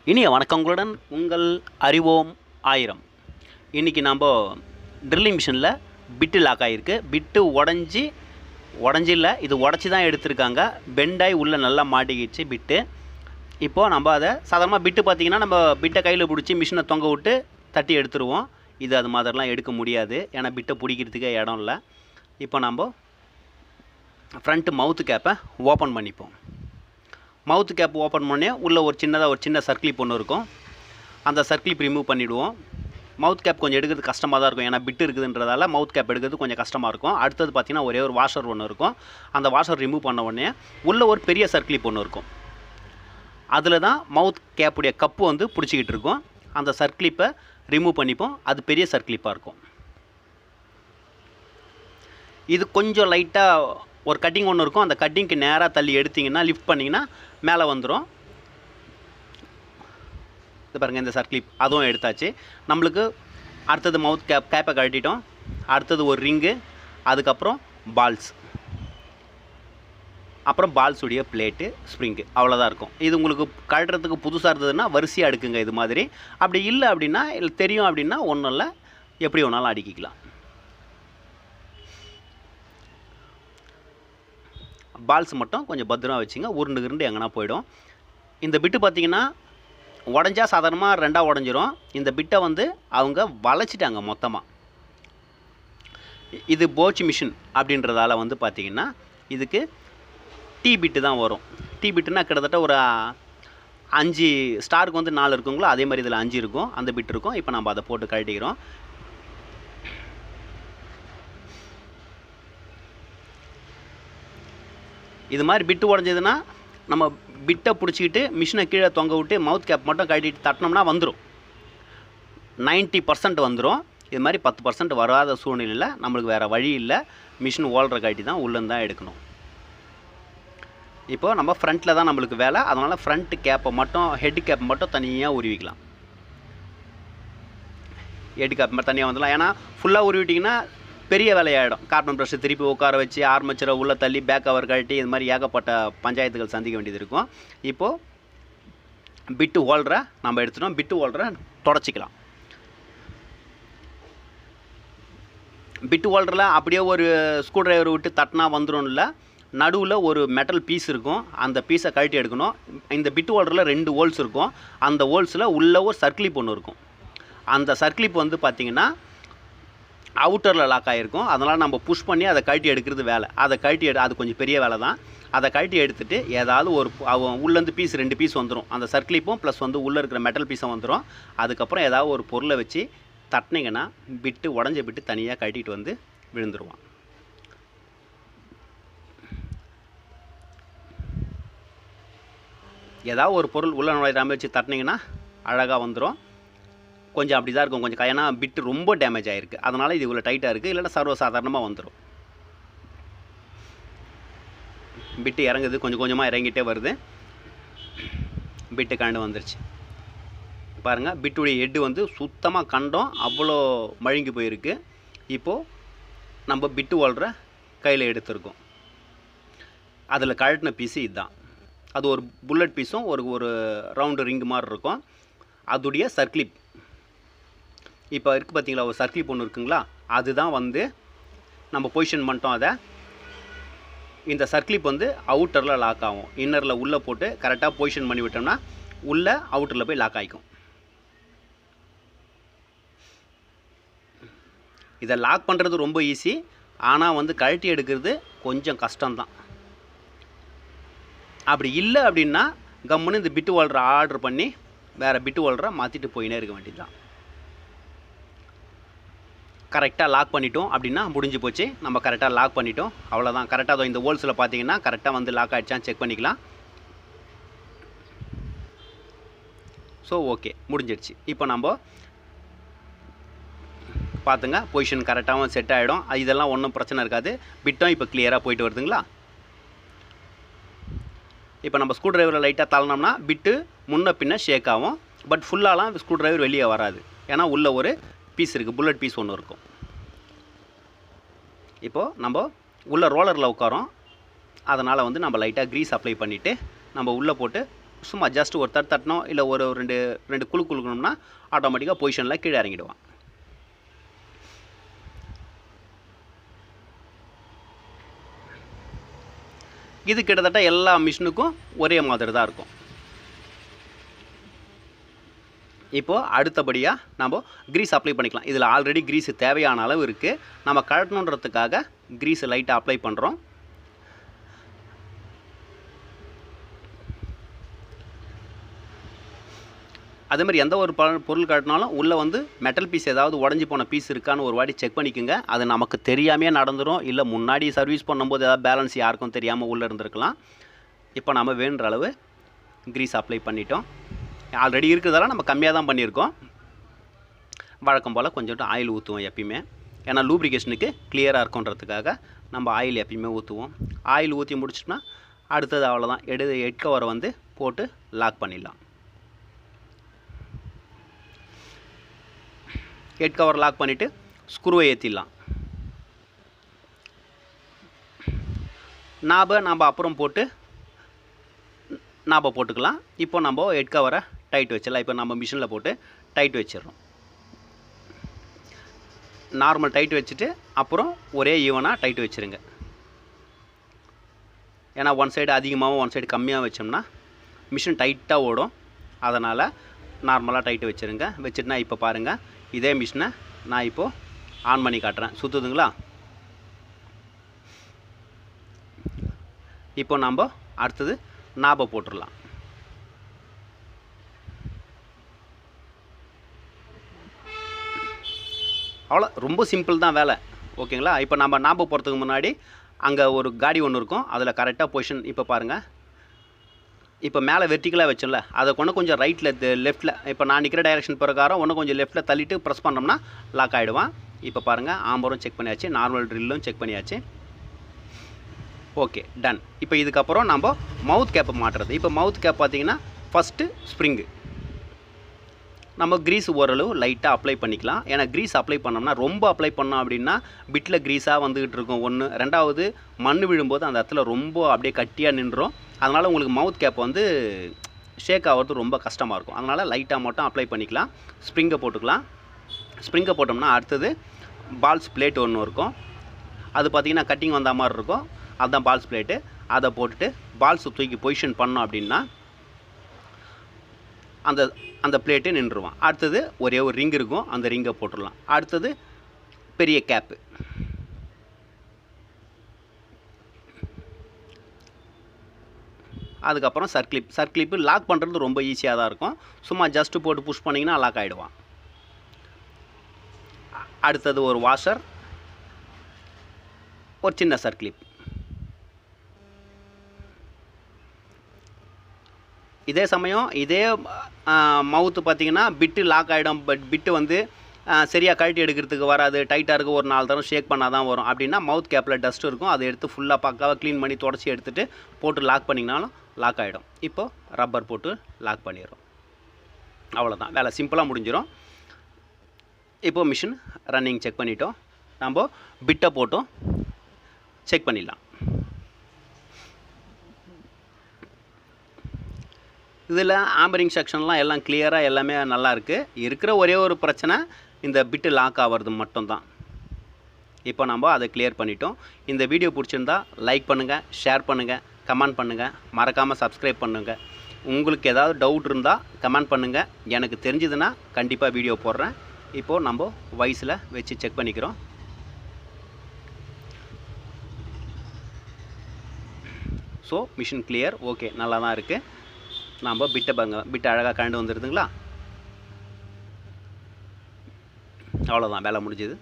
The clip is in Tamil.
இனிய வணக்கங்களுடன் உங்கள் அறிவோம் ஆயிரம். இன்றைக்கி நம்ம ட்ரில்லிங் மிஷினில் பிட்டு லாக் ஆகிருக்கு. பிட்டு உடஞ்சில்ல, இது உடச்சி தான் எடுத்திருக்காங்க. பெண்டாய் உள்ளே நல்லா மாட்டிக்கிச்சு பிட்டு. இப்போது நம்ம அதை சாதாரணமாக பிட்டு பார்த்திங்கன்னா நம்ம பிட்டை கையில் பிடிச்சி மிஷினை தொங்க விட்டு தட்டி எடுத்துருவோம். இது அது மாதிரிலாம் எடுக்க முடியாது, ஏன்னா பிட்டை பிடிக்கிறதுக்கே இடம் இல்லை. இப்போ நம்ம ஃப்ரண்ட்டு மவுத்து கேப்பை ஓப்பன் பண்ணிப்போம். மவுத்து கேப் ஓப்பன் பண்ணி உள்ளே ஒரு சின்ன சர்க்கிளிப் ஒன்று இருக்கும். அந்த சர்க்கிளிப் ரிமூவ் பண்ணிவிடுவோம். மவுத் கேப் கொஞ்சம் எடுக்கிறது கஷ்டமாக தான் இருக்கும், ஏன்னா பிட்டு இருக்குதுன்றதால மவுத் கேப் எடுக்கிறது கொஞ்சம் கஷ்டமாக இருக்கும். அடுத்தது பார்த்திங்கன்னா ஒரே ஒரு வாஷர் ஒன்று இருக்கும். அந்த வாஷர் ரிமூவ் பண்ண உடனே உள்ளே ஒரு பெரிய சர்க்கிளிப் ஒன்று இருக்கும். அதில் தான் மவுத் கேப்புடைய கப்பு வந்து பிடிச்சிக்கிட்டு இருக்கும். அந்த சர்க்கிளிப்பை ரிமூவ் பண்ணிப்போம். அது பெரிய சர்க்கிளிப்பாக இருக்கும். இது கொஞ்சம் லைட்டாக ஒரு கட்டிங் ஒன்று இருக்கும். அந்த கட்டிங்க்கு நேராக தள்ளி எடுத்திங்கன்னா, லிஃப்ட் பண்ணிங்கன்னா மேலே வந்துடும். இது பாருங்கள், இந்த சர்க்கிளிப் அதுவும் எடுத்தாச்சு. நம்மளுக்கு அடுத்தது மவுத் கேப்பை கழட்டிட்டோம். அடுத்தது ஒரு ரிங்கு, அதுக்கப்புறம் பால்ஸ், அப்புறம் பால்ஸுடைய பிளேட்டு, ஸ்ப்ரிங்கு, அவ்வளோதான் இருக்கும். இது உங்களுக்கு கழட்டுறதுக்கு புதுசாக இருந்ததுன்னா வரிசையாக அடுக்குங்க இது மாதிரி. அப்படி இல்லை அப்படின்னா, இல்லை தெரியும் அப்படின்னா ஒன்றும் இல்லை, எப்படி ஒன்றாலும் அடுக்கிக்கலாம். பால்ஸ் மட்டும் கொஞ்சம் பத்திரமா வச்சுங்க, உருண்டு எங்கன்னா போயிடும். இந்த பிட்டு பார்த்திங்கன்னா உடஞ்சா சாதாரணமாக ரெண்டாக உடஞ்சிரும். இந்த பிட்டை வந்து அவங்க வளைச்சிட்டாங்க மொத்தமாக. இது போச் மிஷின் அப்படின்றதால வந்து பார்த்திங்கன்னா இதுக்கு டீ பிட்டு தான் வரும். டீ பிட்டுனா கிட்டத்தட்ட ஒரு 5 ஸ்டாருக்கு வந்து 4 இருக்குங்களோ, அதே மாதிரி இதில் 5 இருக்கும். அந்த பிட் இருக்கும். இப்போ நம்ம அதை போட்டு கழட்டிக்கிறோம். இது மாதிரி பிட்டு உடஞ்சதுன்னா நம்ம பிட்டை பிடிச்சிக்கிட்டு மிஷினை கீழே தொங்க விட்டு மவுத் கேப் மட்டும் கழட்டிட்டு தட்டினோம்னா வந்துடும். 90% வந்துடும். இது மாதிரி 10% வராத சூழ்நிலையில் நம்மளுக்கு வேறு வழி இல்லை, மிஷின் ஓல்ற கழட்டி தான் உள்ளேருந்து தான் எடுக்கணும். இப்போது நம்ம ஃப்ரண்ட்டில் தான் நம்மளுக்கு வேலை, அதனால் ஃப்ரண்ட் கேப்பை மட்டும், ஹெட் கேப் மட்டும் தனியாக உருவிக்கலாம். ஹெட் கேப் மட்டும் தனியாக வந்துடலாம். ஏன்னா ஃபுல்லாக உருவிட்டிங்கன்னா பெரிய வேலையாகிடும். கார்பன் ப்ரஷ் திருப்பி உட்கார வச்சு ஆர்மச்சரை உள்ளே தள்ளி பேக் கவர் கழட்டி இது மாதிரி ஏகப்பட்ட பஞ்சாயத்துகள் சந்திக்க வேண்டியது இருக்கும். இப்போது பிட்டு ஹோல்டரை நம்ம எடுத்துட்டோம். பிட்டு ஹோல்டரை தொடச்சிக்கலாம். பிட்டு ஹோல்டரில் அப்படியே ஒரு ஸ்க்ரூ டிரைவர் விட்டு தட்டினா வந்துடும் இல்லை, நடுவில் ஒரு மெட்டல் பீஸ் இருக்கும். அந்த பீஸை கழட்டி எடுக்கணும். இந்த பிட்டு ஹோல்டரில் 2 ஹோல்ஸ் இருக்கும். அந்த ஹோல்ஸில் உள்ள ஒரு சர்க்கிளிப் ஒன்று இருக்கும். அந்த சர்க்கிளிப் வந்து பார்த்திங்கன்னா அவுட்டரில் லாக் ஆகிருக்கும். அதனால் நம்ம புஷ் பண்ணி அதை கழட்டி எடுக்கிறது வேலை. அதை கழட்டி அது கொஞ்சம் பெரிய வேலை தான். அதை கழட்டி எடுத்துகிட்டு ஏதாவது ஒரு உள்ளேருந்து 2 பீஸ் வந்துடும். அந்த சர்க்கிளிப்பும் ப்ளஸ் வந்து உள்ளே இருக்கிற மெட்டல் பீஸும் வந்துடும். அதுக்கப்புறம் ஏதாவது ஒரு பொருளை வச்சு தட்டினீங்கன்னா பிட்டு உடஞ்ச பிட்டு தனியாக கழட்டிட்டு வந்து விழுந்துருவான். ஏதாவது ஒரு பொருள் உள்ள நுழையாமல் வச்சு தட்டினீங்கன்னா அழகாக வந்துடும். கொஞ்சம் அப்படி தான் இருக்கும், கொஞ்சம் ஏன்னா பிட்டு ரொம்ப டேமேஜ் ஆகிருக்கு, அதனால் இது இவ்வளோ டைட்டாக இருக்குது. இல்லைன்னா சர்வசாதாரணமாக வந்துடும். பிட்டு இறங்குது, கொஞ்சம் கொஞ்சமாக இறங்கிட்டே வருது. பிட்டு கண்டு வந்துருச்சு பாருங்கள். பிட்டுடைய ஹெட்டு வந்து சுத்தமாக கண்டோம், அவ்வளோ மழுங்கி போயிருக்கு. இப்போது நம்ம பிட்டு ஹோல்டரை கையில் எடுத்துருக்கோம். அதில் கழட்டின பீஸு இதுதான். அது ஒரு புல்லட் பீஸும் ஒரு ரவுண்டு ரிங்கு மாதிரி இருக்கும். அதுடைய சர்க்கிளிப் இப்போ இருக்குது பார்த்தீங்களா, ஒரு சர்க்கிளிப் ஒன்று இருக்குங்களா, அதுதான் வந்து நம்ம பொசிஷன் பண்ணிட்டோம். அதை இந்த சர்க்கிளிப் வந்து அவுட்டரில் லாக் ஆகும். இன்னரில் உள்ளே போட்டு கரெக்டாக பொசிஷன் பண்ணி விட்டோம்னா உள்ளே அவுட்டரில் போய் லாக் ஆகிக்கும். இதை லாக் பண்ணுறது ரொம்ப ஈஸி, ஆனால் வந்து கழட்டி எடுக்கிறது கொஞ்சம் கஷ்டம்தான். அப்படி இல்லை அப்படின்னா கம்முன்னு இந்த பிட்டு ஹோல்டரை ஆர்டர் பண்ணி வேறு பிட்டு ஹோல்டரை மாற்றிட்டு போயினே இருக்க வேண்டியது தான். கரெக்டாக லாக் பண்ணிட்டோம் அப்படின்னா முடிஞ்சு போச்சு. நம்ம கரெக்டாக லாக் பண்ணிட்டோம், அவ்வளோதான். கரெக்டாக இந்த ஹோல்ஸில் பார்த்தீங்கன்னா கரெக்டாக வந்து லாக் ஆகிடுச்சான்னு செக் பண்ணிக்கலாம். ஸோ ஓகே, முடிஞ்சிடுச்சு. இப்போ நம்ம பார்த்துங்க, பொசிஷன் கரெக்டாகவும் செட் ஆகிடும். இதெல்லாம் ஒன்றும் பிரச்சனை இருக்காது. பிட்டும் இப்போ கிளியராக போயிட்டு வருதுங்களா. இப்போ நம்ம ஸ்க்ரூ டிரைவரில் லைட்டாக தள்ளனோம்னா பிட்டு முன்ன பின்ன ஷேக் ஆகும். பட் ஃபுல்லாலாம் ஸ்க்ரூ டிரைவர் வெளியே வராது, ஏன்னா உள்ளே ஒரு பீஸ் இருக்குது, புல்லட் பீஸ் ஒன்று இருக்கும். இப்போது நம்ம உள்ள ரோலரில் உட்காரோம், அதனால் வந்து நம்ம லைட்டாக க்ரீஸ் அப்ளை பண்ணிவிட்டு நம்ம உள்ளே போட்டு சும்மா ஜஸ்ட் ஒரு தட்டணும், இல்லை ஒரு ரெண்டு குலுக்கணும்னா ஆட்டோமேட்டிக்காக பொசிஷனில் கீழே இறங்கிடுவான். இது கிட்டத்தட்ட எல்லா மிஷினுக்கும் ஒரே மாதிரி தான் இருக்கும். இப்போது அடுத்தபடியாக நம்ம க்ரீஸ் அப்ளை பண்ணிக்கலாம். இதில் ஆல்ரெடி க்ரீஸ் தேவையான அளவு இருக்குது. நம்ம கழட்டணுன்றதுக்காக க்ரீஸ் லைட்டாக அப்ளை பண்ணுறோம். அதே மாதிரி எந்த ஒரு பொருள் கட்டினாலும் உள்ளே வந்து மெட்டல் பீஸ் ஏதாவது உடஞ்சி போன பீஸ் இருக்கான்னு ஒரு வாட்டி செக் பண்ணிக்கோங்க. அது நமக்கு தெரியாமையே நடந்துடும், இல்லை முன்னாடி சர்வீஸ் பண்ணும்போது ஏதாவது பேலன்ஸ் யாருக்கும் தெரியாமல் உள்ளே இருந்திருக்கலாம். இப்போ நம்ம வேணுன்ற அளவு க்ரீஸ் அப்ளை பண்ணிட்டோம். ஆல்ரெடி இருக்கிறதெல்லாம் நம்ம கம்மியாக தான் பண்ணியிருக்கோம். வழக்கம் போல் கொஞ்சம் ஆயில் ஊற்றுவோம் எப்பயுமே, ஏன்னா லூப்ரிகேஷனுக்கு கிளியராக இருக்குன்றதுக்காக நம்ம ஆயில் எப்பயுமே ஊற்றுவோம். ஆயில் ஊற்றி முடிச்சிட்டோம்னா அடுத்தது அவ்வளோதான், ஹெட் கவரை வந்து போட்டு லாக் பண்ணிடலாம். ஹெட் கவர் லாக் பண்ணிவிட்டு ஸ்க்ரூவை ஏற்றிடலாம். நாம் அப்புறம் போட்டுக்கலாம். இப்போ நம்ம ஹெட் கவரை டைட் வச்சிடலாம். இப்போ நம்ம மிஷினில் போட்டு டைட் வச்சிடறோம். நார்மல் டைட் வச்சுட்டு அப்புறம் ஒரே ஈவனாக டைட் வச்சுருங்க. ஏன்னா ஒன் சைடு அதிகமாகவும் ஒன் சைடு கம்மியாக வச்சோம்னா மிஷின் டைட்டாக ஓடும். அதனால் நார்மலாக டைட்டு வச்சுருங்க. வச்சுட்டுனா இப்போ பாருங்கள், இதே மிஷினை நான் இப்போது ஆன் பண்ணி காட்டுறேன். சுற்றுதுங்களா? இப்போ நம்ம அடுத்தது நாபை போட்டுடலாம். அவ்வளோ, ரொம்ப சிம்பிள் தான் வேலை. ஓகேங்களா? இப்போ நம்ம நாபை போகிறதுக்கு முன்னாடி அங்கே ஒரு காடி ஒன்று இருக்கும், அதில் கரெக்டாக பொசிஷன் இப்போ பாருங்கள். இப்போ மேலே வெர்டிக்கலாக வச்சோம்ல, அதை கொஞ்சம் ரைட்டில் லெஃப்ட்டில், இப்போ நான் நிற்கிற டைரெக்ஷன் பிரகாரம் கொஞ்சம் லெஃப்ட்டில் தள்ளிட்டு ப்ரெஸ் பண்ணோம்னா லாக் ஆகிடுவான். இப்போ பாருங்கள், ஆம்பரும் செக் பண்ணியாச்சு, நார்மல் ட்ரில்லும் செக் பண்ணியாச்சு. Okay, done. இப்போ இதுக்கப்புறம் நம்ம மவுத் கேப்பை மாட்டுறது. இப்போ மவுத் கேப் பார்த்தீங்கன்னா ஃபஸ்ட்டு ஸ்ப்ரிங்கு நம்ம க்ரீஸ் ஓரளவு லைட்டாக அப்ளை பண்ணிக்கலாம். ஏன்னா க்ரீஸ் அப்ளை பண்ணோம்னா ரொம்ப அப்ளை பண்ணோம் அப்படின்னா பிட்டில் க்ரீஸாக வந்துக்கிட்டு இருக்கும் ஒன்று. ரெண்டாவது மண் விழும்போது அந்த இடத்துல ரொம்ப அப்படியே கட்டியாக நின்றுடும். அதனால் உங்களுக்கு மவுத் கேப் வந்து ஷேக் ஆகிறது ரொம்ப கஷ்டமாக இருக்கும். அதனால் லைட்டாக மட்டும் அப்ளை பண்ணிக்கலாம். ஸ்ப்ரிங்கை போட்டுக்கலாம். ஸ்ப்ரிங்கை போட்டோம்னா அடுத்தது பால்ஸ் பிளேட் ஒன்று இருக்கும். அது பார்த்திங்கன்னா கட்டிங் வந்த மாதிரி இருக்கும், அதுதான் பால்ஸ் பிளேட்டு. அதை போட்டுட்டு பால்ஸை தூக்கி பொசிஷன் பண்ணோம் அப்படின்னா அந்த பிளேட்டு நின்றுவான். அடுத்தது ஒரே ஒரு ரிங் இருக்கும், அந்த ரிங்கை போட்டுடலாம். அடுத்தது பெரிய கேப்பு. அதுக்கப்புறம் சர்க்ளிப்பு லாக் பண்ணுறது ரொம்ப ஈஸியாக தான் இருக்கும். சும்மா ஜஸ்ட்டு போட்டு புஷ் பண்ணிங்கன்னா லாக் ஆகிடுவான். அடுத்தது ஒரு வாஷர், ஒரு சின்ன சர்க்ளிப். இதே சமயம் இதே மவுத்து பார்த்திங்கன்னா பிட்டு லாக் ஆகிடும். பட் பிட்டு வந்து சரியாக கழட்டி எடுக்கிறதுக்கு வராது, டைட்டாக இருக்குது, ஒரு 4 தரம் ஷேக் பண்ணால் தான் வரும். அப்படின்னா மவுத் கேப்பில் டஸ்ட் இருக்கும், அதை எடுத்து ஃபுல்லாக பக்காவாக க்ளீன் பண்ணி தொடச்சி எடுத்துகிட்டு போட்டு லாக் பண்ணிங்கனாலும் லாக் ஆகிடும். இப்போது ரப்பர் போட்டு லாக் பண்ணிடுறோம். அவ்வளோதான், வேலை சிம்பிளாக முடிஞ்சிடும். இப்போது மிஷின் ரன்னிங் செக் பண்ணிட்டோம். நம்ம பிட்டை போட்டும் செக் பண்ணிடலாம். இதில் ஆம்பரிங் செக்ஷன்லாம் எல்லாம் கிளியராக எல்லாமே நல்லா இருக்குது. இருக்கிற ஒரே ஒரு பிரச்சனை இந்த பிட்டு லாக் ஆகிறது மட்டும்தான். இப்போ நம்ம அதை கிளியர் பண்ணிட்டோம். இந்த வீடியோ பிடிச்சிருந்தா லைக் பண்ணுங்கள், ஷேர் பண்ணுங்கள், கமெண்ட் பண்ணுங்கள், மறக்காமல் சப்ஸ்கிரைப் பண்ணுங்கள். உங்களுக்கு ஏதாவது டவுட் இருந்தால் கமெண்ட் பண்ணுங்கள். எனக்கு தெரிஞ்சதுன்னா கண்டிப்பாக வீடியோ போடுறேன். இப்போது நம்ம வாய்ஸில் வச்சு செக் பண்ணிக்கிறோம். ஸோ மிஷின் கிளியர், ஓகே, நல்லா தான் இருக்குது. நம்ம பிட்டை அழகாக கழண்டு வந்துடுதுங்களா? அவ்வளோதான், வேலை முடிஞ்சுது.